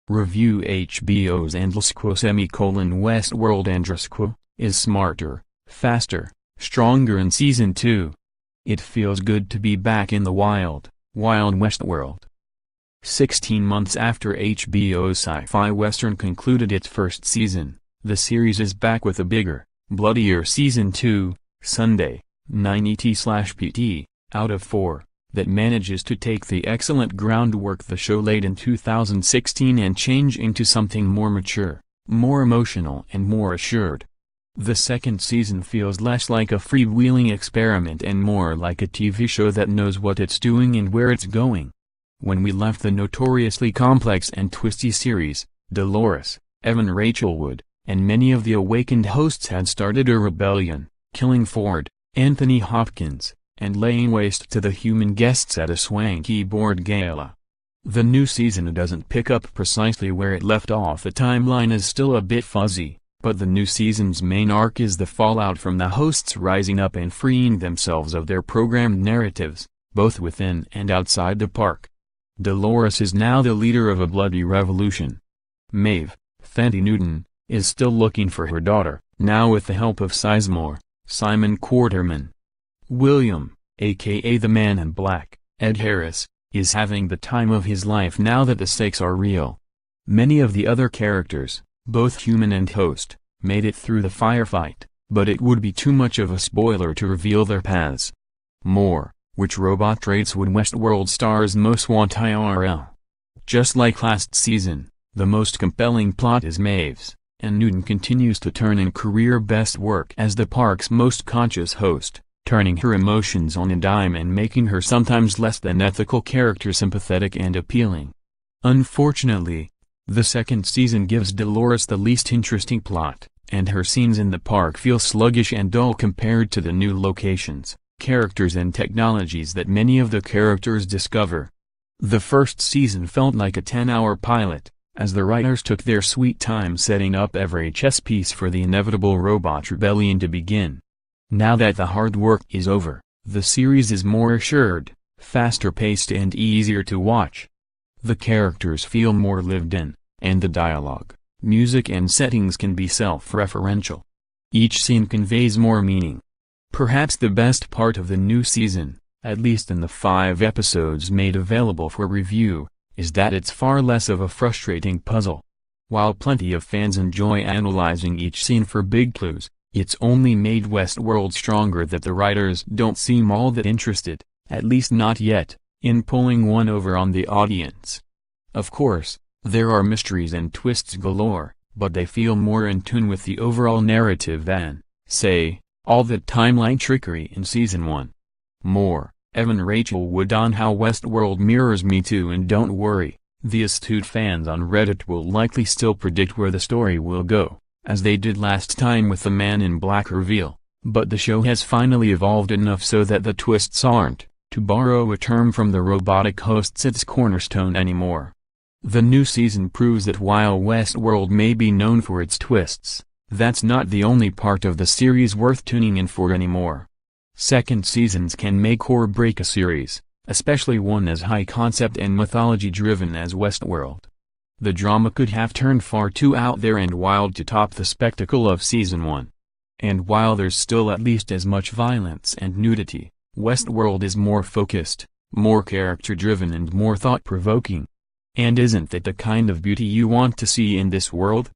Review HBOs and lsquo Westworld&rsquo is smarter, faster, stronger in Season 2. It feels good to be back in the wild Westworld. 16 months after HBO's sci-fi western concluded its first season, the series is back with a bigger, bloodier Season 2, Sunday, 9/ET/PT, out of 4, that manages to take the excellent groundwork the show laid in 2016 and change into something more mature, more emotional and more assured. The second season feels less like a freewheeling experiment and more like a TV show that knows what it's doing and where it's going. When we left the notoriously complex and twisty series, Dolores, Evan Rachel Wood, and many of the awakened hosts had started a rebellion, killing Ford, Anthony Hopkins, and laying waste to the human guests at a swanky board gala. The new season doesn't pick up precisely where it left off. The timeline is still a bit fuzzy, but the new season's main arc is the fallout from the hosts rising up and freeing themselves of their programmed narratives, both within and outside the park. Dolores is now the leader of a bloody revolution. Maeve, Thandie Newton, is still looking for her daughter, now with the help of Sizemore, Simon Quarterman. William, aka the Man in Black, Ed Harris, is having the time of his life now that the stakes are real. Many of the other characters, both human and host, made it through the firefight, but it would be too much of a spoiler to reveal their paths. More, which robot traits would Westworld stars most want IRL? Just like last season, the most compelling plot is Maeve's, and Newton continues to turn in career best work as the park's most conscious host, turning her emotions on a dime and making her sometimes less than ethical character sympathetic and appealing. Unfortunately, the second season gives Dolores the least interesting plot, and her scenes in the park feel sluggish and dull compared to the new locations, characters and technologies that many of the characters discover. The first season felt like a 10-hour pilot, as the writers took their sweet time setting up every chess piece for the inevitable robot rebellion to begin. Now that the hard work is over, the series is more assured, faster paced and easier to watch. The characters feel more lived in, and the dialogue, music and settings can be self-referential. Each scene conveys more meaning. Perhaps the best part of the new season, at least in the 5 episodes made available for review, is that it's far less of a frustrating puzzle. While plenty of fans enjoy analyzing each scene for big clues, it's only made Westworld stronger that the writers don't seem all that interested, at least not yet, in pulling one over on the audience. Of course, there are mysteries and twists galore, but they feel more in tune with the overall narrative than, say, all the timeline trickery in Season 1. More, Evan Rachel Wood on how Westworld mirrors Me Too. And don't worry, the astute fans on Reddit will likely still predict where the story will go, as they did last time with the Man in Black reveal, but the show has finally evolved enough so that the twists aren't, to borrow a term from the robotic hosts, its cornerstone anymore. The new season proves that while Westworld may be known for its twists, that's not the only part of the series worth tuning in for anymore. Second seasons can make or break a series, especially one as high-concept and mythology-driven as Westworld. The drama could have turned far too out there and wild to top the spectacle of Season 1. And while there's still at least as much violence and nudity, Westworld is more focused, more character-driven and more thought-provoking. And isn't that the kind of beauty you want to see in this world?